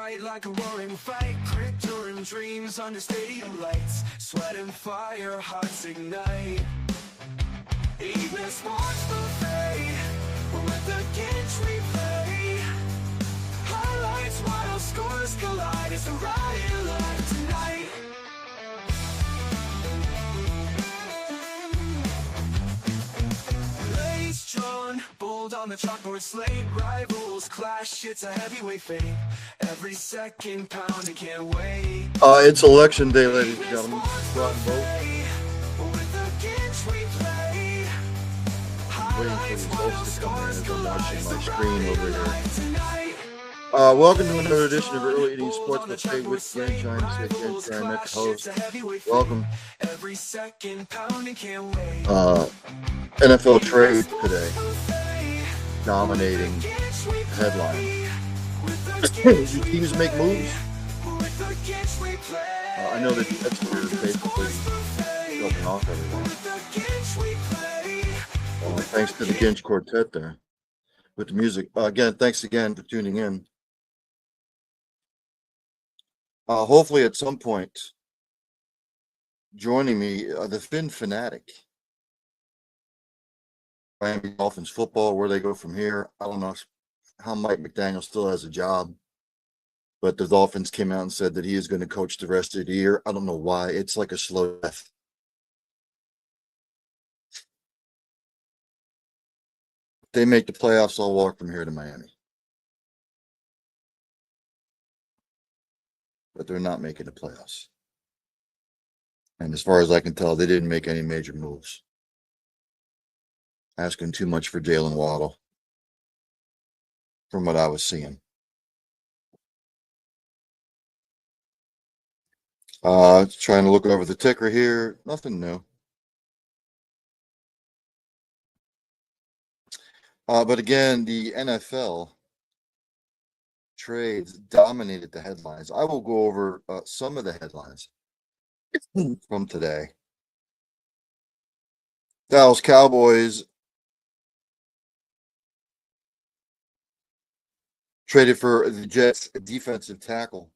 fight like a roaring fight, picturing dreams under stadium lights, sweat and fire, hearts ignite. Evening sports buffet, with the Ginch replay. Highlights while scores collide, it's a riot live tonight. Plays drawn, bold on the chalkboard slate. Rivals clash, it's a heavyweight fight. Every second pounding, can't wait. It's election day, ladies and gentlemen. Go out and vote. Waiting for these votes to come in as I'm watching my screen over here. Welcome to another edition of Early Eating Sports Buffet with Ginch. I'm Ginch, our next host. Welcome. NFL trade today, dominating headline. Do teams make moves? I know that that's what we're basically jumping off everyone. Thanks to the Ginch Quartet there with the music. Again, thanks again for tuning in. Hopefully at some point, joining me, the Finn Fanatic. Miami Dolphins football, where they go from here. I don't know how Mike McDaniel still has a job, but the Dolphins came out and said that he is going to coach the rest of the year. I don't know why. It's like a slow death. If they make the playoffs, I'll walk from here to Miami. But they're not making the playoffs. And as far as I can tell, they didn't make any major moves. Asking too much for Jalen Waddle from what I was seeing. Trying to look over the ticker here. Nothing new. But again, the NFL trades dominated the headlines. I will go over some of the headlines from today. Dallas Cowboys traded for the Jets defensive tackle,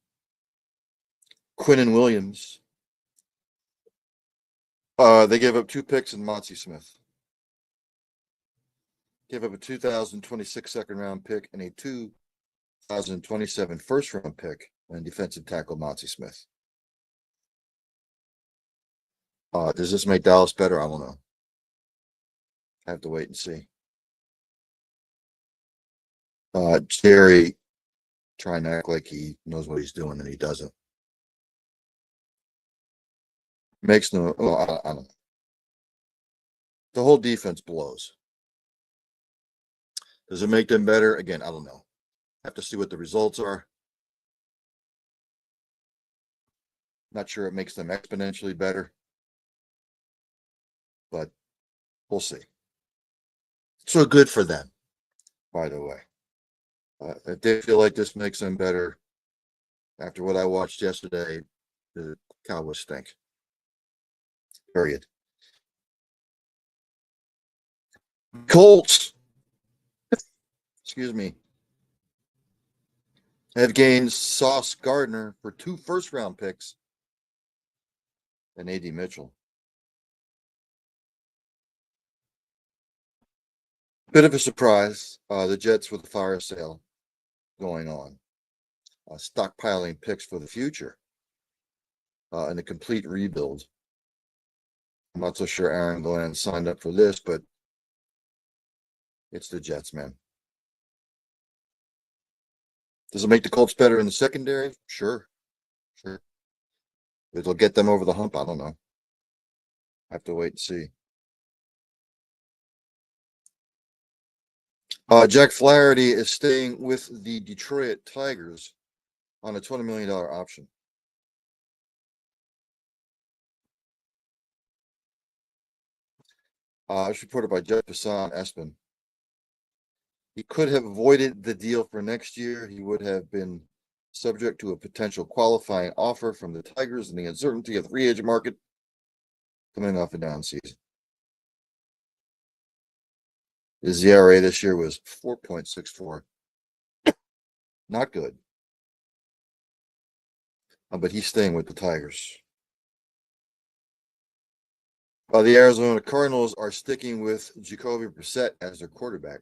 Quinnen Williams. They gave up 2 picks in Monty Smith. Gave up a 2026 second-round pick and a 2027 first-round pick and defensive tackle Monty Smith. Does this make Dallas better? I don't know. I have to wait and see. Jerry trying to act like he knows what he's doing and he doesn't. Makes no, I don't know. The whole defense blows. Does it make them better? Again, I don't know. Have to see what the results are. Not sure it makes them exponentially better, but we'll see. So good for them, by the way. I did feel like this makes them better. After what I watched yesterday, the Cowboys stink. Period. Colts, excuse me, have gained Sauce Gardner for 2 first-round picks and A.D. Mitchell. Bit of a surprise. The Jets with the fire sale going on. Stockpiling picks for the future. And a complete rebuild. I'm not so sure Aaron Glenn signed up for this, but it's the Jets, man. Does it make the Colts better in the secondary? Sure. It'll get them over the hump. I don't know. I have to wait and see. Jack Flaherty is staying with the Detroit Tigers on a $20 million option. It's reported by Jeff Passan Espen. He could have avoided the deal for next year. He would have been subject to a potential qualifying offer from the Tigers and the uncertainty of the free agent market coming off a down season. His ERA this year was 4.64. Not good. but he's staying with the Tigers. The Arizona Cardinals are sticking with Jacoby Brissett as their quarterback.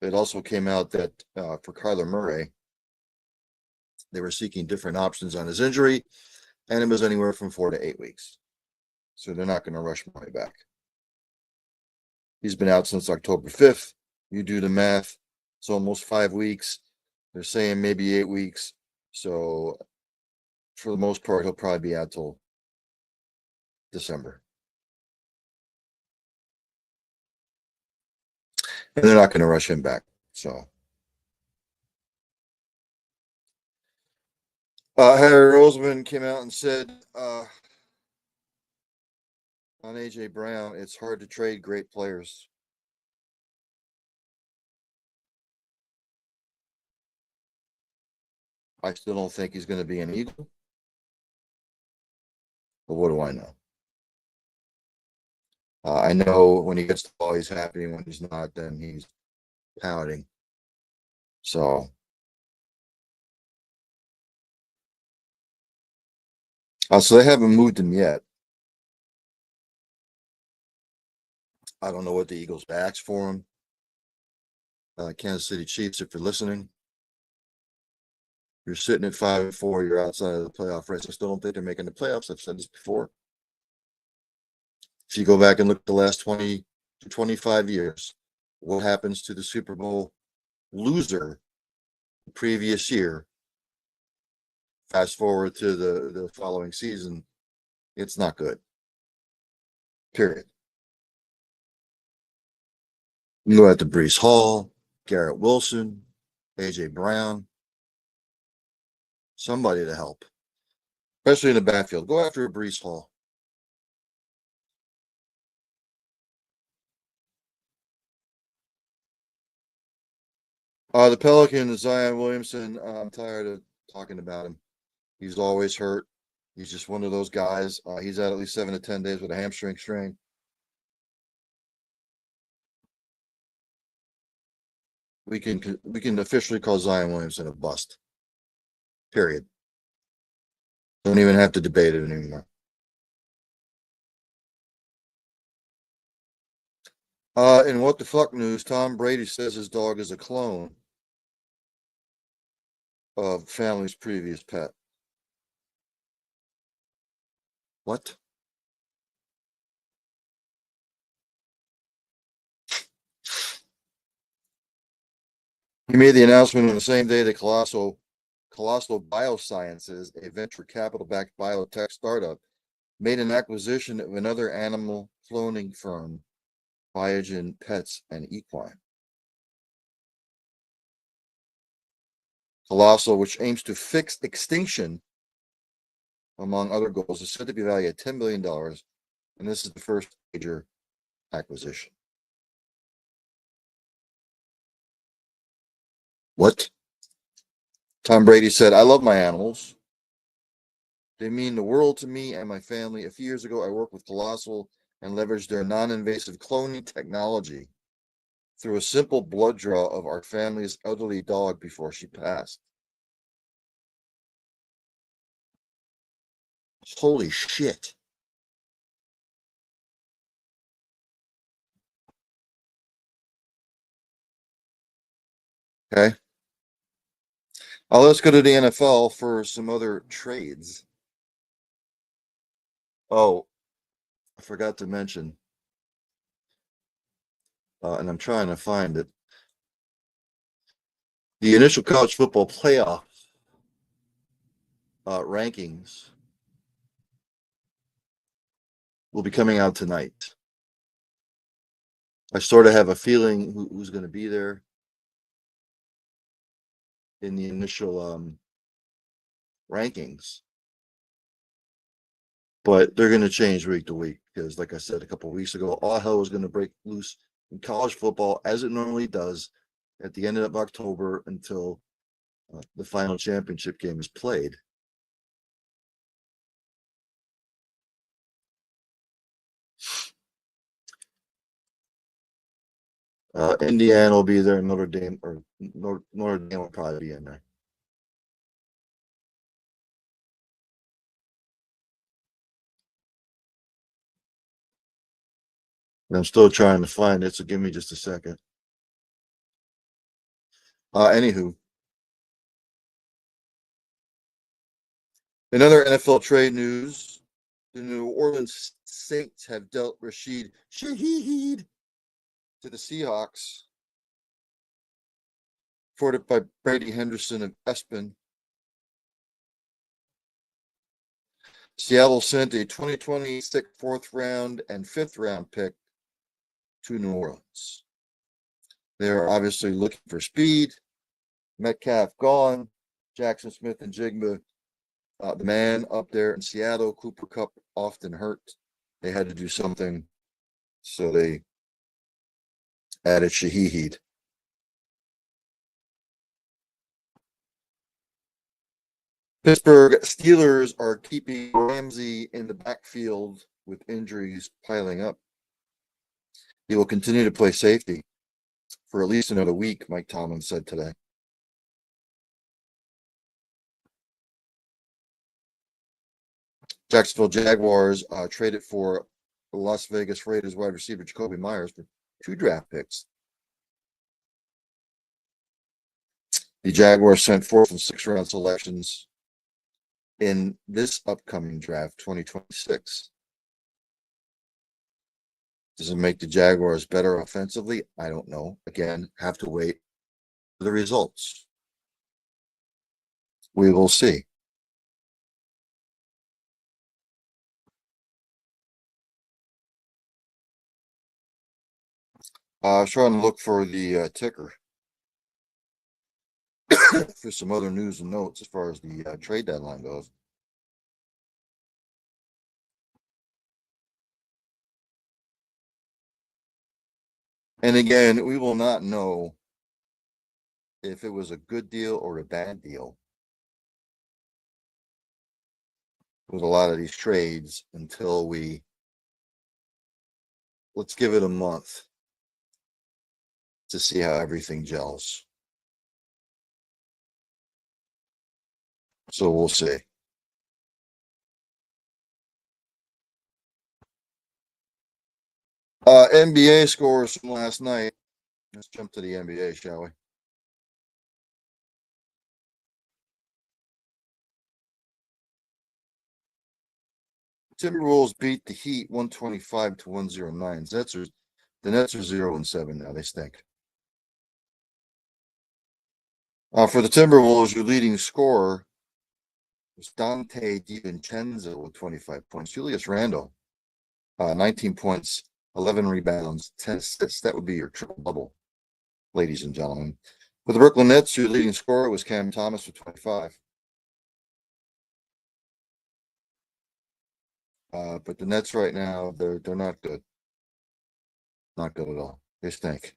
It also came out that for Kyler Murray, they were seeking different options on his injury, and it was anywhere from 4 to 8 weeks. So they're not going to rush Murray back. He's been out since October 5th. You do the math, it's almost 5 weeks. They're saying maybe 8 weeks. So for the most part, he'll probably be out till December. And they're not going to rush him back. So Harry Roseman came out and said on AJ Brown, it's hard to trade great players. I still don't think he's going to be an Eagle. But what do I know? I know when he gets the ball, he's happy. When he's not, then he's pouting. So they haven't moved him yet. I don't know what the Eagles asked for him. Kansas City Chiefs, if you're listening, you're sitting at 5-4. You're outside of the playoff race. I still don't think they're making the playoffs. I've said this before. If you go back and look at the last 20 to 25 years, what happens to the Super Bowl loser the previous year? Fast forward to the following season, it's not good. Period. You go out to Breece Hall, Garrett Wilson, AJ Brown, somebody to help, especially in the backfield. Go after a Breece Hall. The Pelicans, Zion Williamson, I'm tired of talking about him. He's always hurt. He's just one of those guys. He's at least 7 to 10 days with a hamstring strain. We can officially call Zion Williamson a bust. Period. Don't even have to debate it anymore. In what the fuck news, Tom Brady says his dog is a clone of family's previous pet. What? He made the announcement on the same day that Colossal Biosciences, a venture capital-backed biotech startup, made an acquisition of another animal cloning firm, Biogen Pets and Equine. Colossal, which aims to fix extinction, among other goals, is said to be valued at $10 billion, and this is the first major acquisition. What? Tom Brady said, I love my animals. They mean the world to me and my family. A few years ago, I worked with Colossal and leveraged their non-invasive cloning technology through a simple blood draw of our family's elderly dog before she passed. Holy shit. Okay. Let's go to the NFL for some other trades. Oh, I forgot to mention, and I'm trying to find it. The initial college football playoff rankings will be coming out tonight. I sort of have a feeling who's going to be there in the initial rankings, but they're going to change week to week because, like I said a couple of weeks ago, all hell was going to break loose in college football as it normally does at the end of October until the final championship game is played. Indiana will be there. Notre Dame will probably be in there. I'm still trying to find it, so give me just a second. Anywho, in other NFL trade news, the New Orleans Saints have dealt Rashid Shaheed to the Seahawks, forwarded by Brady Henderson of Espen. Seattle sent a 2026 fourth round and fifth round pick to New Orleans. They're obviously looking for speed. Metcalf gone. Jackson Smith and Jigba, the man up there in Seattle. Cooper Kupp often hurt. They had to do something, so they added Shaheed. Pittsburgh Steelers are keeping Ramsey in the backfield with injuries piling up. He will continue to play safety for at least another week, Mike Tomlin said today. Jacksonville Jaguars traded for Las Vegas Raiders wide receiver Jacoby Myers for 2 draft picks. The Jaguars sent 4th and 6th round selections in this upcoming draft, 2026. Does it make the Jaguars better offensively? I don't know. Again, have to wait for the results. We will see. I was trying to look for the ticker for some other news and notes as far as the trade deadline goes. And again, we will not know if it was a good deal or a bad deal with a lot of these trades until let's give it a month to see how everything gels. So we'll see. NBA scores from last night. Let's jump to the NBA, shall we? Timberwolves beat the Heat 125 to 109. The Nets are 0-7 now. They stink. For the Timberwolves, your leading scorer was Dante DiVincenzo with 25 points. Julius Randle, 19 points, 11 rebounds, 10 assists. That would be your triple double, ladies and gentlemen. For the Brooklyn Nets, your leading scorer was Cam Thomas with 25. But the Nets right now, they're not good. Not good at all. They stink.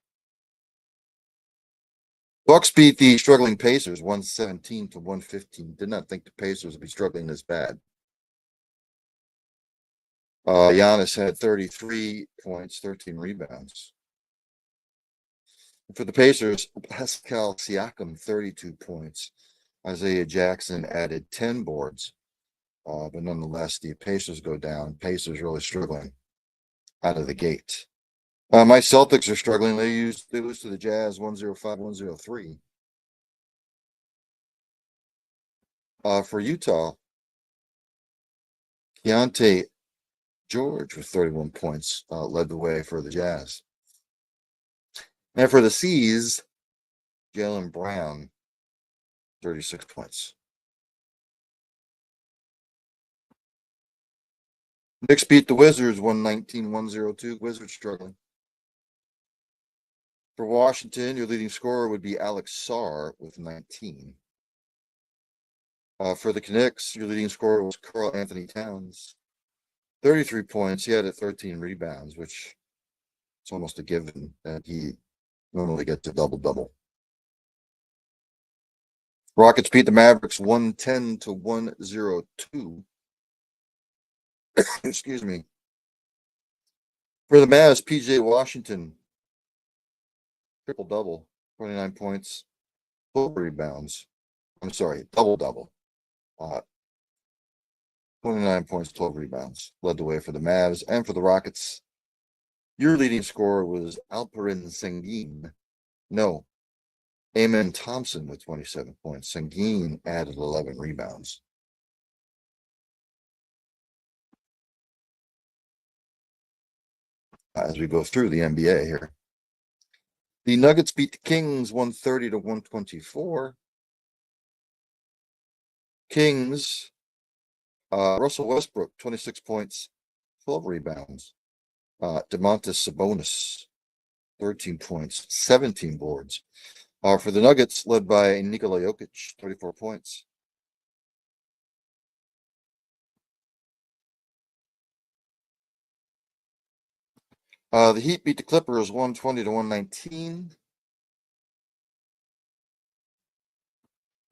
Bucks beat the struggling Pacers 117 to 115. Did not think the Pacers would be struggling this bad. Giannis had 33 points, 13 rebounds. For the Pacers, Pascal Siakam, 32 points. Isaiah Jackson added 10 boards. But nonetheless, the Pacers go down. Pacers really struggling out of the gate. My Celtics are struggling. They lose to the Jazz 105-103. For Utah, Keontae George with 31 points led the way for the Jazz. And for the C's, Jaylen Brown, 36 points. Knicks beat the Wizards 119-102. Wizards struggling. For Washington, your leading scorer would be Alex Sarr with 19. For the Knicks, your leading scorer was Karl Anthony Towns, 33 points. He had 13 rebounds, which it's almost a given that he normally gets a double-double. Rockets beat the Mavericks 110 to 102. Excuse me. For the Mavs, PJ Washington, triple-double, 29 points, 12 rebounds. I'm sorry, double-double. 29 points, 12 rebounds. Led the way for the Mavs. And for the Rockets, Your leading scorer was Alperin Sengun. No, Amen Thompson with 27 points. Sengun added 11 rebounds. As we go through the NBA here. The Nuggets beat the Kings 130 to 124. Kings, Russell Westbrook, 26 points, 12 rebounds. Domantas Sabonis, 13 points, 17 boards. For the Nuggets, led by Nikola Jokic, 34 points. The Heat beat the Clippers 120 to 119.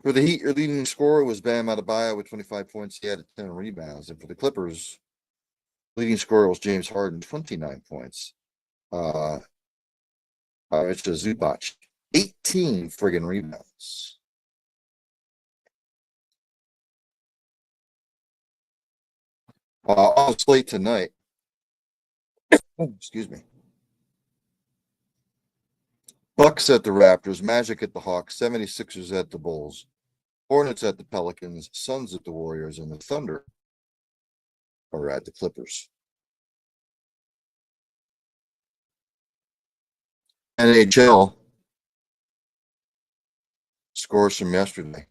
For the Heat, your leading scorer was Bam Adebayo with 25 points. He added 10 rebounds. And for the Clippers, leading scorer was James Harden, 29 points. It's Zubac, 18 friggin' rebounds. On the slate tonight, excuse me. Bucks at the Raptors, Magic at the Hawks, 76ers at the Bulls, Hornets at the Pelicans, Suns at the Warriors, and the Thunder are at the Clippers. NHL scores from yesterday.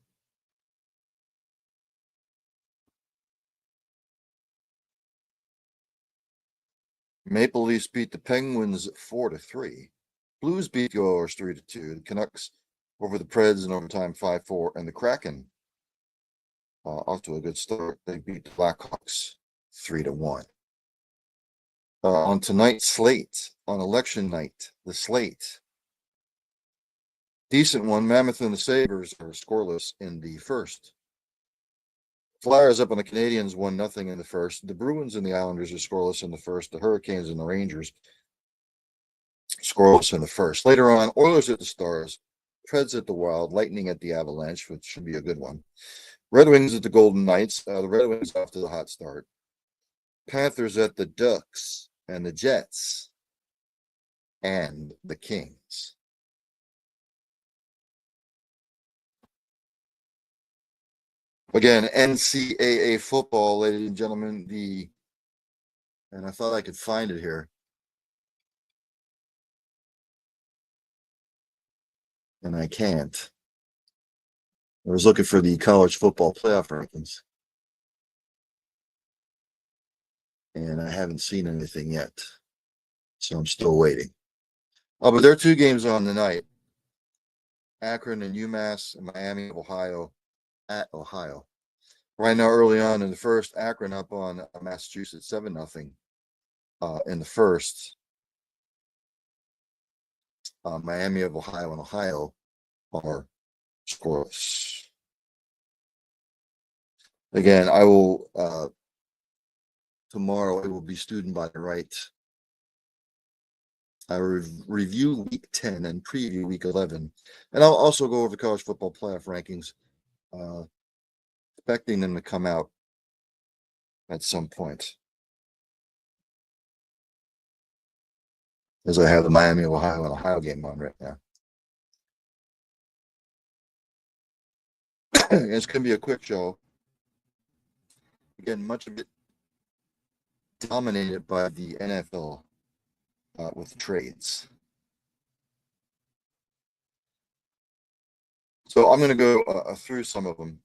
Maple Leafs beat the Penguins 4-3. Blues beat the Oilers 3-2. The Canucks over the Preds in overtime 5-4, and the Kraken off to a good start. They beat the Blackhawks 3-1. On tonight's slate, on election night, the slate. Decent one. Mammoth and the Sabres are scoreless in the first. Flyers up on the Canadians 1-0 in the first. The Bruins and the Islanders are scoreless in the first. The Hurricanes and the Rangers scoreless in the first. Later on, Oilers at the Stars, Preds at the Wild, Lightning at the Avalanche, which should be a good one. Red Wings at the Golden Knights. The Red Wings off to the hot start. Panthers at the Ducks and the Jets and the Kings. Again, NCAA football, ladies and gentlemen. And I thought I could find it here. And I can't. I was looking for the college football playoff rankings. And I haven't seen anything yet. So I'm still waiting. But there are two games on tonight. Akron and UMass and Miami of Ohio at Ohio. Right now, early on in the first, Akron up on Massachusetts 7-0 in the first. Miami of Ohio and Ohio are scoreless. Again, I will tomorrow it will be student by right. I will review week 10 and preview week 11. And I'll also go over the college football playoff rankings, expecting them to come out at some point. As I have the Miami of Ohio and Ohio game on right now. It's going to be a quick show. Again, much of it dominated by the NFL with trades. So I'm going to go through some of them.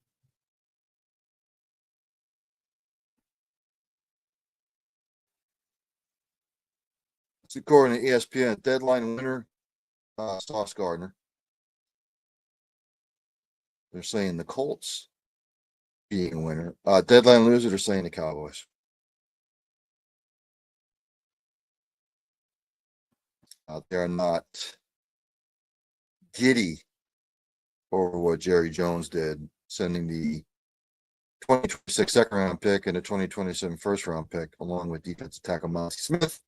According to ESPN, deadline winner, Sauce Gardner. They're saying the Colts being a winner. Deadline loser, they're saying the Cowboys. They're not giddy over what Jerry Jones did, sending the 2026 second round pick and a 2027 first round pick, along with defensive tackle Monty Smith,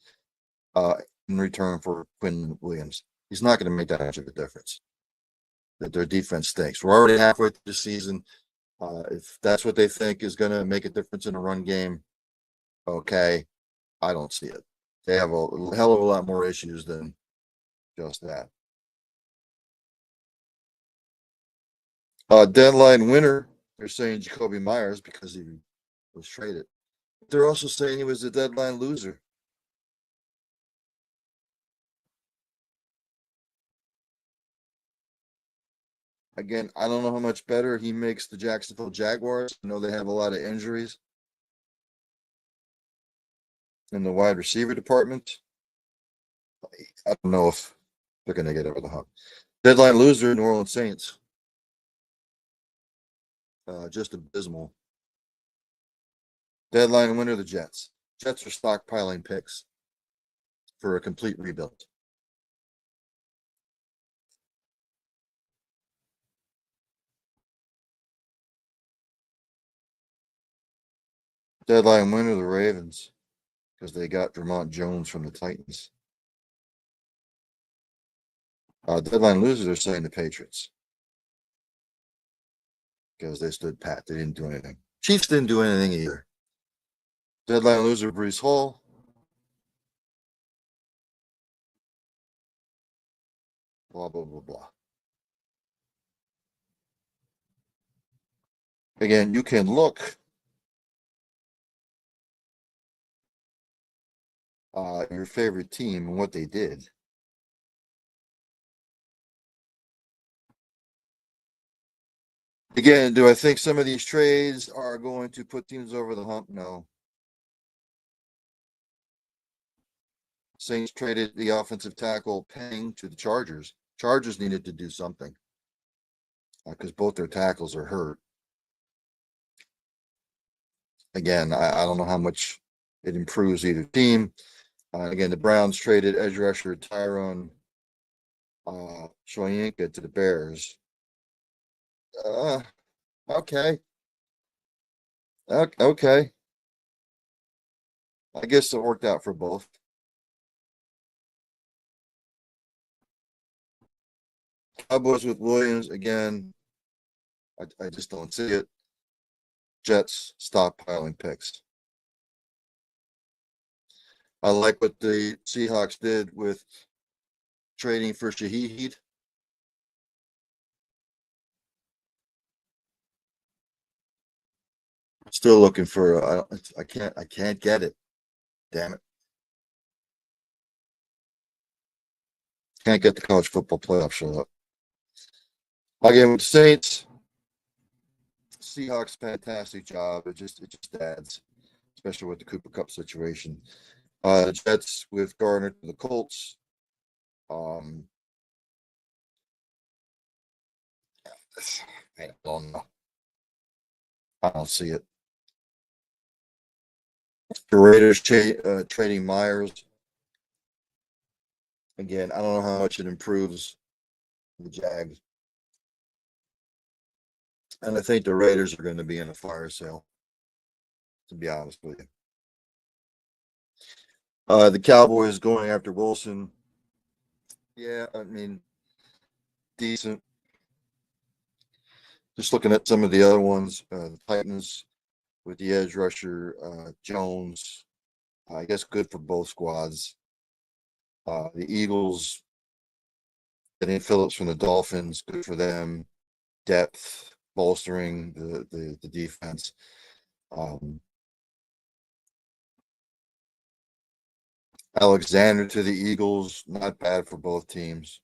in return for Quinn Williams. He's not going to make that much of a difference. That their defense stinks. We're already halfway through the season. If that's what they think is going to make a difference in a run game, okay, I don't see it. They have a hell of a lot more issues than just that. Deadline winner, they're saying Jacoby Myers because he was traded. They're also saying he was the deadline loser. Again, I don't know how much better he makes the Jacksonville Jaguars. I know they have a lot of injuries in the wide receiver department. I don't know if they're going to get over the hump. Deadline loser, New Orleans Saints. Just abysmal. Deadline winner, the Jets. Jets are stockpiling picks for a complete rebuild. Deadline winner, the Ravens, because they got Vermont Jones from the Titans. Deadline loser, they're saying the Patriots, because they stood pat. They didn't do anything. Chiefs didn't do anything either. Deadline loser, Breece Hall. Blah, blah, blah, blah. Again, you can look your favorite team and what they did. Again, do I think some of these trades are going to put teams over the hump? No. Saints traded the offensive tackle Peng to the Chargers. Chargers needed to do something because both their tackles are hurt. Again, I don't know how much it improves either team. Again, the Browns traded edge rusher Tyrone Shoyinka to the Bears. Okay. Okay. I guess it worked out for both. Cowboys with Williams again. I just don't see it. Jets stockpiling picks. I like what the Seahawks did with trading for Shaheed. Still looking for. I can't get it. Damn it! Can't get the college football playoff show up. Again with the Saints. Seahawks fantastic job. It just adds, especially with the Cooper Cup situation. Jets with Gardner to the Colts. I don't know. I don't see it. The Raiders trading Myers. Again, I don't know how much it improves the Jags. And I think the Raiders are going to be in a fire sale, to be honest with you. The Cowboys going after Wilson. Yeah, I mean, decent. Just looking at some of the other ones, the Titans with the edge rusher Jones. I guess good for both squads. The Eagles getting Phillips from the Dolphins, good for them. Depth, bolstering the defense. Alexander to the Eagles, not bad for both teams.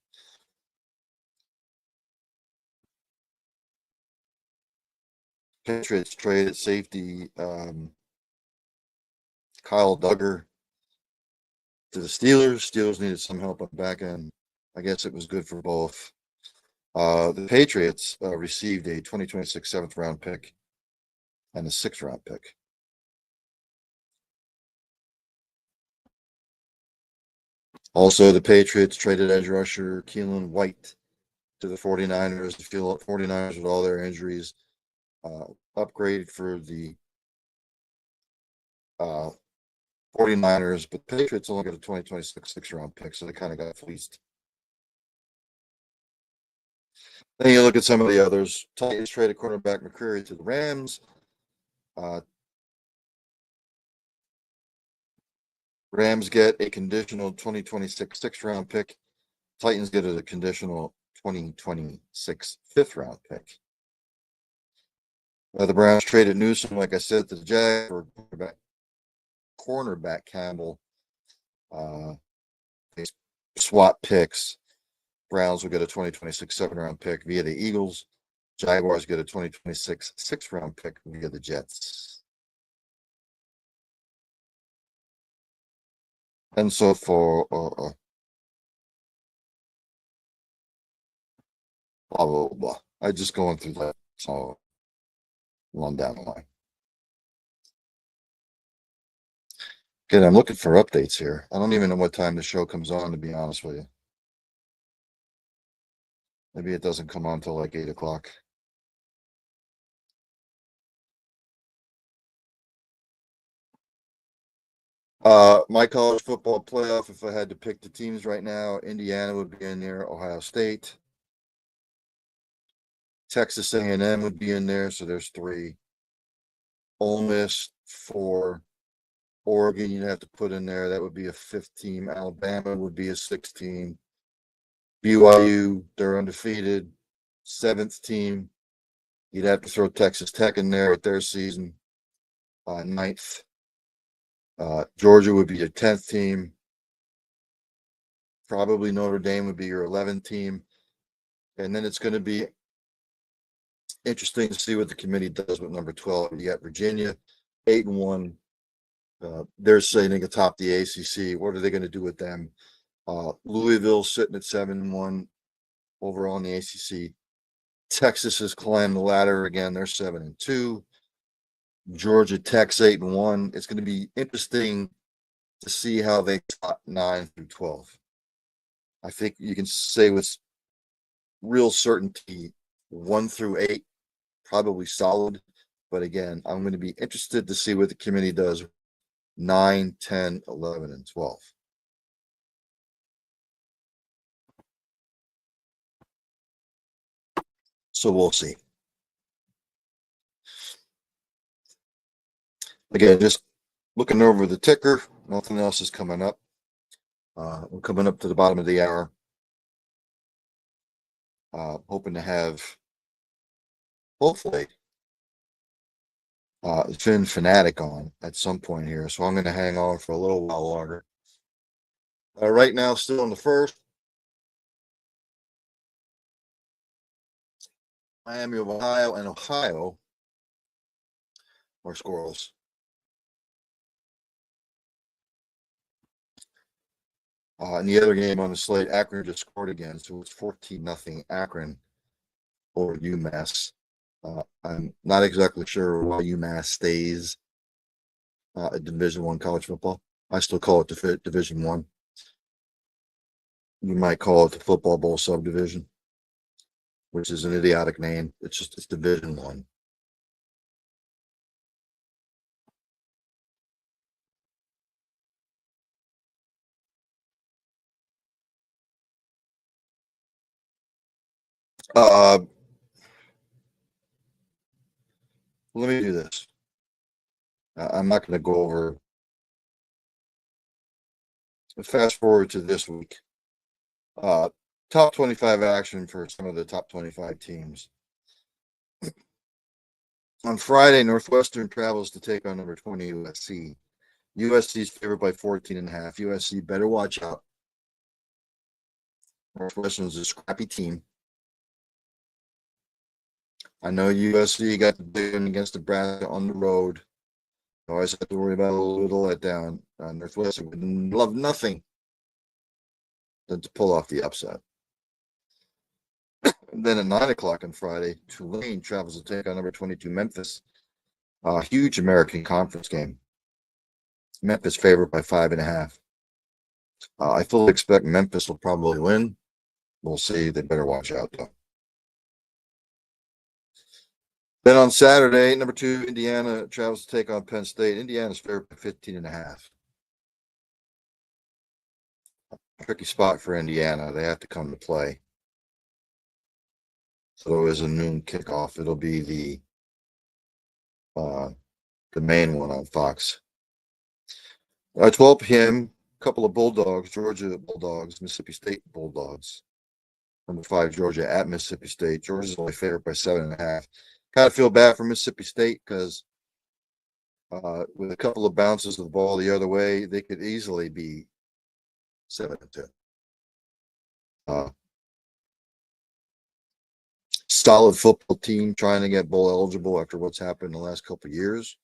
Patriots traded safety Kyle Duggar to the Steelers. Steelers needed some help on the back end. I guess it was good for both. The Patriots received a 2026 seventh round pick and a sixth round pick. Also, the Patriots traded edge rusher Keelan White to the 49ers. The 49ers with all their injuries upgraded for the 49ers, but the Patriots only got a 2026 sixth round pick, so they kind of got fleeced. Then you look at some of the others. Titans traded cornerback McCreary to the Rams. Rams get a conditional 2026 6th-round pick. Titans get a conditional 2026 5th-round pick. The Browns traded Newsom, like I said, to the Jags for cornerback Campbell. They swap picks. Browns will get a 2026 7th-round pick via the Eagles. Jaguars get a 2026 6th-round pick via the Jets. And so for blah, blah, blah. I just going through that. So run down the line. Again, I'm looking for updates here. I don't even know what time the show comes on, to be honest with you. Maybe it doesn't come on till like 8 o'clock. My college football playoff, if I had to pick the teams right now, Indiana would be in there, Ohio State. Texas A&M would be in there, so there's 3. Ole Miss 4. Oregon, you'd have to put in there. That would be a 5th team. Alabama would be a 6th team. BYU, they're undefeated. 7th team. You'd have to throw Texas Tech in there at their season. 9th. Georgia would be your 10th team. Probably Notre Dame would be your 11th team. And then it's going to be interesting to see what the committee does with number 12. You got Virginia, 8-1. They're sitting atop the ACC. What are they going to do with them? Louisville sitting at 7-1 overall in the ACC. Texas has climbed the ladder again. They're 7-2. Georgia Tech's 8-1. It's going to be interesting to see how they got 9 through 12. I think you can say with real certainty 1 through 8 probably solid. But again, I'm going to be interested to see what the committee does 9, 10, 11, and 12. So we'll see. Again, just looking over the ticker. Nothing else is coming up. We're coming up to the bottom of the hour. Hoping to have, hopefully, Finn Fanatic on at some point here. So I'm going to hang on for a little while longer. Right now, still in the first. Miami of Ohio and Ohio are scoreless. And the other game on the slate, Akron just scored again, so it's 14-0 Akron over UMass. I'm not exactly sure why UMass stays at Division I college football. I still call it Division I. You might call it the Football Bowl subdivision, which is an idiotic name. It's Division I. Let me do this. I'm not going to go over. Fast forward to this week. Top 25 action for some of the top 25 teams. On Friday, Northwestern travels to take on number 20 USC. USC is favored by 14.5. USC better watch out. Northwestern is a scrappy team. I know USC got the big one against Nebraska on the road. Always have to worry about a little letdown. Northwestern would love nothing than to pull off the upset. And then at 9 o'clock on Friday, Tulane travels to take on number 22 Memphis. A huge American Conference game. Memphis favored by 5.5. I fully expect Memphis will probably win. We'll see. They better watch out, though. Then on Saturday, number 2 Indiana travels to take on Penn State. Indiana's favored by 15.5. Tricky spot for Indiana. They have to come to play. So it was a noon kickoff. It'll be the main one on Fox. At 12 p.m., a couple of Bulldogs, Georgia Bulldogs, Mississippi State Bulldogs. Number 5, Georgia at Mississippi State. Georgia's only favored by 7.5. Kind of feel bad for Mississippi State because with a couple of bounces of the ball the other way, they could easily be 7-2. Solid football team trying to get bowl eligible after what's happened in the last couple of years.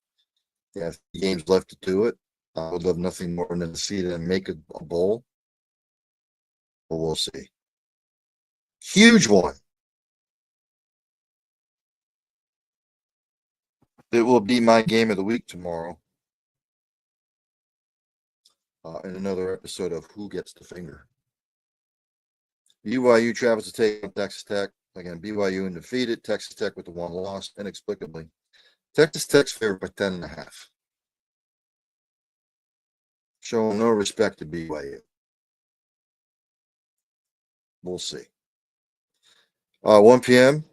They have games left to do it. I would love nothing more than to see them make a bowl. But we'll see. Huge one. It will be my game of the week tomorrow. In another episode of Who Gets the Finger. BYU travels to take on Texas Tech. Again, BYU undefeated. Texas Tech with the one loss, inexplicably. Texas Tech's favored by 10.5. Showing no respect to BYU. We'll see. 1 p.m.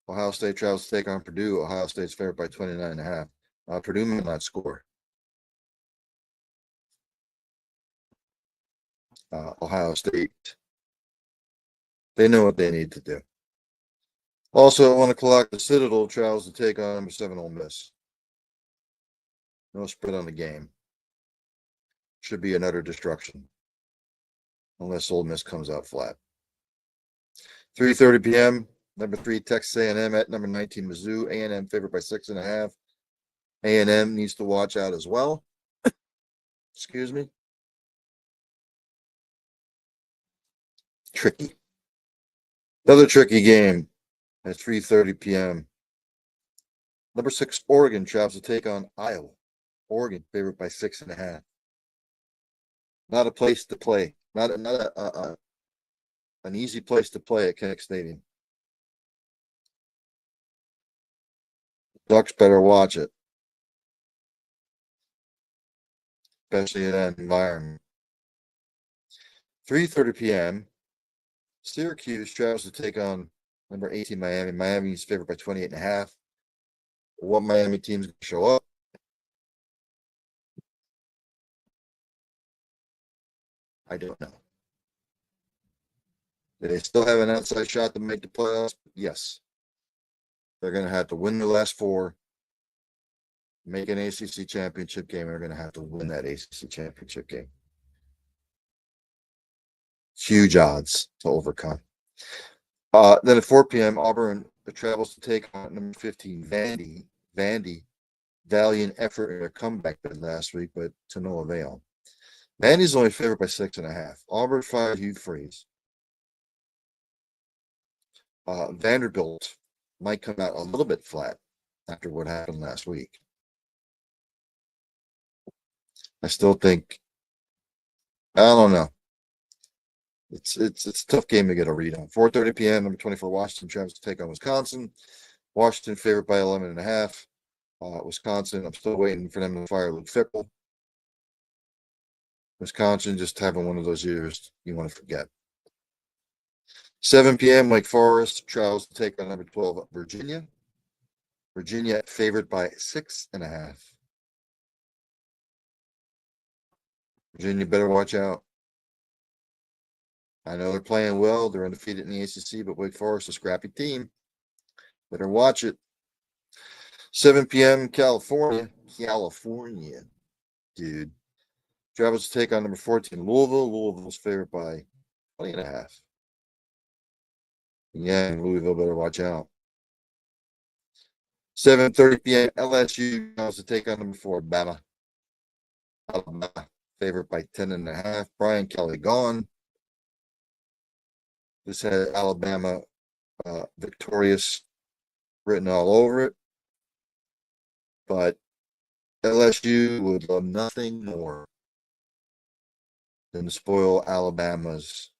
Ohio State travels to take on Purdue. Ohio State's favored by 29.5. Purdue may not score. Ohio State, they know what they need to do. Also, at 1 o'clock, the Citadel travels to take on number 7 Ole Miss. No spread on the game. Should be an utter destruction. Unless Ole Miss comes out flat. 3:30 p.m. Number 3, Texas A&M at number 19, Mizzou. A&M favored by 6.5. A&M needs to watch out as well. Excuse me. Tricky. Another tricky game at 3:30 p.m. Number 6, Oregon travels to take on Iowa. Oregon favored by 6.5. Not a place to play. Not an easy place to play at Kinnick Stadium. Ducks better watch it, especially in that environment. 3:30 p.m. Syracuse travels to take on number 18 Miami. Miami is favored by 28.5. What Miami team's going to show up? I don't know. Do they still have an outside shot to make the playoffs? Yes. They're going to have to win the last 4, make an ACC championship game, and they're going to have to win that ACC championship game. Huge odds to overcome. Then at 4 p.m., Auburn travels to take on number 15, Vandy. Vandy, valiant effort in their comeback bid last week, but to no avail. Vandy's only favored by 6.5. Auburn 5, Hugh Freeze. Vanderbilt might come out a little bit flat after what happened last week. I still think, I don't know. It's a tough game to get a read on. 4:30 p.m. Number 24 Washington travels to take on Wisconsin. Washington favored by 11.5. Wisconsin, I'm still waiting for them to fire Luke Fickell. Wisconsin just having one of those years you want to forget. 7 p.m. Wake Forest travels to take on number 12 Virginia. Virginia favored by 6.5. Virginia better watch out. I know they're playing well. They're undefeated in the ACC, but Wake Forest is a scrappy team. Better watch it. 7 p.m. California, dude. Travels to take on number 14 Louisville. Louisville's favored by 20.5. Yeah, Louisville better watch out. 7:30 p.m. LSU travels to take on number 4 Bama. Alabama favored by 10.5. Brian Kelly gone. This had Alabama victorious written all over it. But LSU would love nothing more than to spoil Alabama's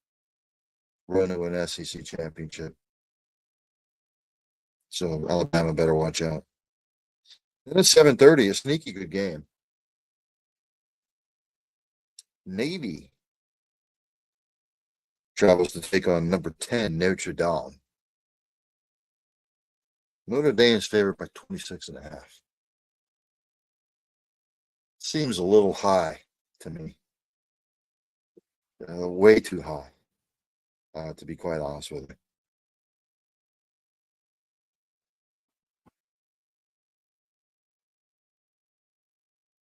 run to an SEC championship. So Alabama better watch out. Then at 7:30, a sneaky good game. Navy travels to take on number 10 Notre Dame. Notre Dame is favored by 26.5. Seems a little high to me. Way too high, to be quite honest with you.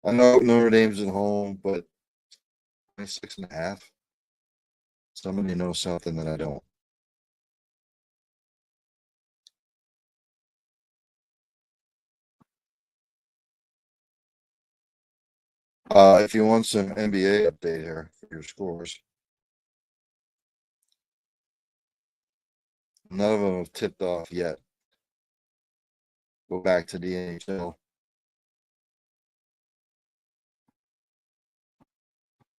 I know Notre Dame's at home, but 26.5. Somebody knows something that I don't. If you want some NBA update here for your scores, none of them have tipped off yet. Go back to the NHL.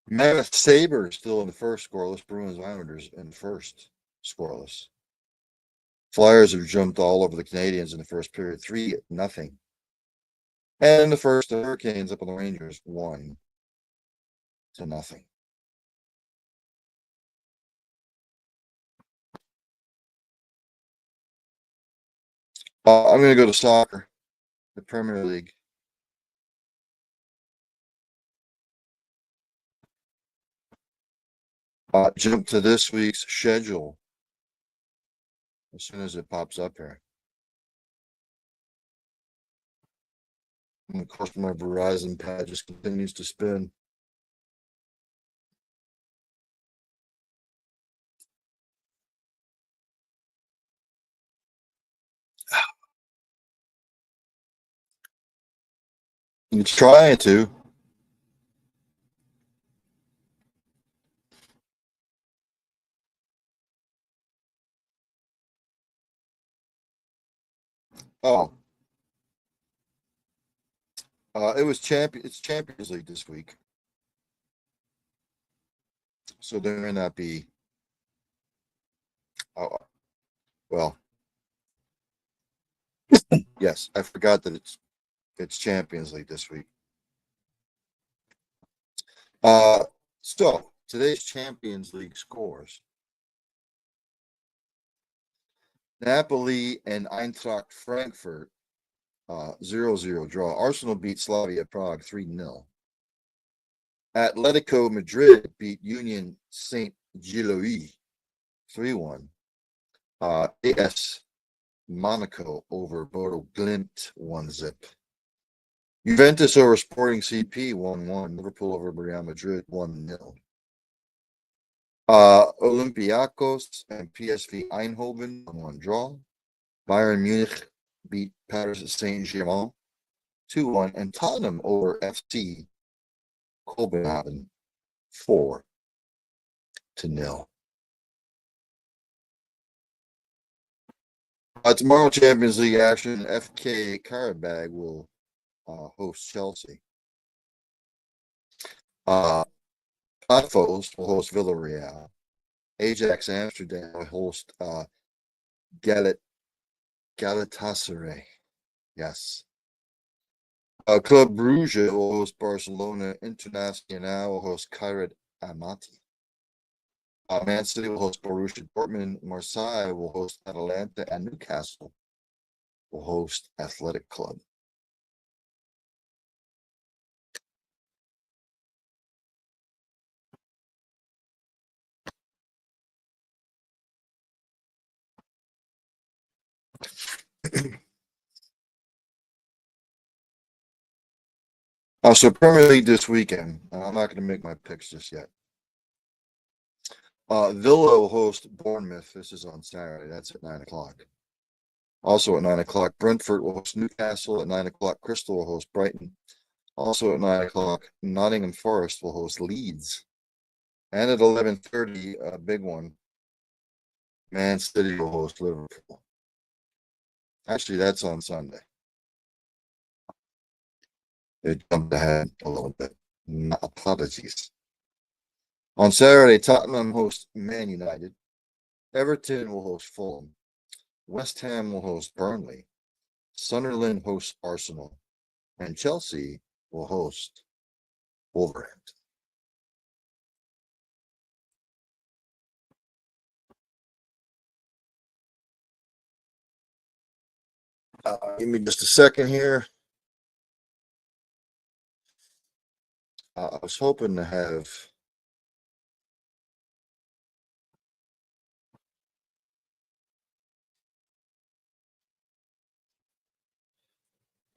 Mammoth Sabres still in the first scoreless. Bruins Islanders in first scoreless. Flyers have jumped all over the Canadians in the first period, 3-0. And in the first, the Hurricanes up on the Rangers, 1-0. I'm going to go to soccer, the Premier League. Jump to this week's schedule as soon as it pops up here. And of course, my Verizon pad just continues to spin. It's trying to. Oh, it's Champions League this week, so there may not be. Oh, well, yes, I forgot that it's Champions League this week. So today's Champions League scores: Napoli and Eintracht Frankfurt, 0-0 draw. Arsenal beat Slavia Prague 3-0. Atletico Madrid beat Union Saint Gilloise 3-1. AS Monaco over Bodo Glimt 1-0. Juventus over Sporting CP 1-1. Liverpool over Real Madrid 1-0. Olympiacos and PSV Eindhoven 1-1 draw. Bayern Munich beat Paris Saint-Germain 2-1, and Tottenham over FC Copenhagen 4-0. Tomorrow, Champions League action. FK Karabag will host Chelsea. Paphos will host Villarreal. Ajax Amsterdam will host Galatasaray. Yes. Club Brugge will host Barcelona. Internacional will host Kairat Almaty. Man City will host Borussia Dortmund. Marseille will host Atalanta, and Newcastle will host Athletic Club. So Premier League this weekend. I'm not going to make my picks just yet. Villa will host Bournemouth. This is on Saturday. That's at 9 o'clock. Also at 9 o'clock, Brentford will host Newcastle. At 9 o'clock, Crystal will host Brighton. Also at 9 o'clock, Nottingham Forest will host Leeds. And at 11:30, a big one, Man City will host Liverpool. Actually, that's on Sunday. It jumped ahead a little bit. My apologies. On Saturday, Tottenham hosts Man United. Everton will host Fulham. West Ham will host Burnley. Sunderland hosts Arsenal. And Chelsea will host Wolverhampton. Give me just a second here. I was hoping to have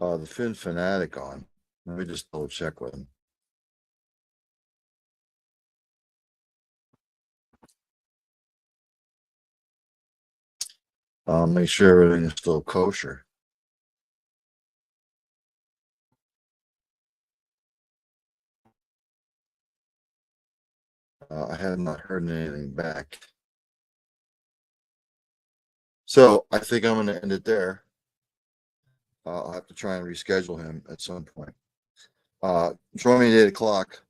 the Fin Fanatic on. Let me just double check with him. Make sure everything is still kosher. I have not heard anything back. So I think I'm going to end it there. I'll have to try and reschedule him at some point. Join me at 8 o'clock.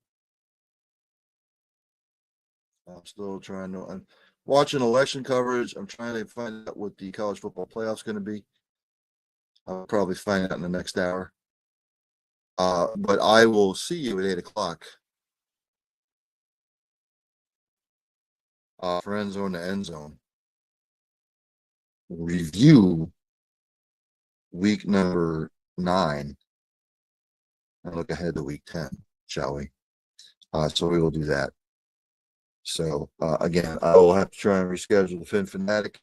I'm still trying to. I'm watching election coverage. I'm trying to find out what the college football playoff's going to be. I'll probably find out in the next hour. But I will see you at 8 o'clock. For End Zone to End Zone. Review week number 9 and look ahead to week 10, shall we? So we will do that. So again, I will have to try and reschedule the Fin Fanatic.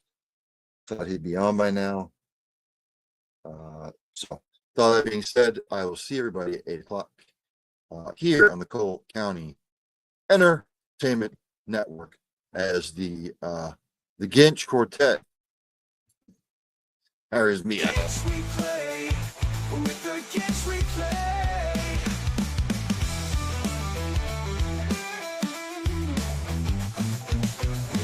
Thought he'd be on by now. So with all that being said, I will see everybody at 8 o'clock here on the Cole County Entertainment Network as the Ginch Quartet carries me out. Ginch we play, with the Ginch we play.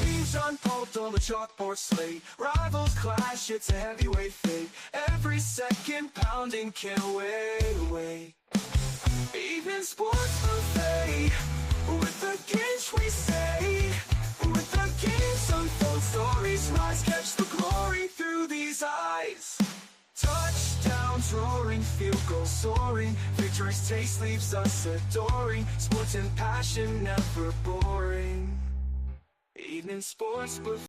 Leaves unpulped on the chalkboard slate. Rivals clash, it's a heavyweight fight. Every second pounding, can't wait. Even sports buffet, with the Ginch we say. With the games unfold, stories rise, catch the glory through these eyes. Touchdowns roaring, field goals soaring, victory's taste leaves us adoring. Sports and passion never boring. Evening sports buffet.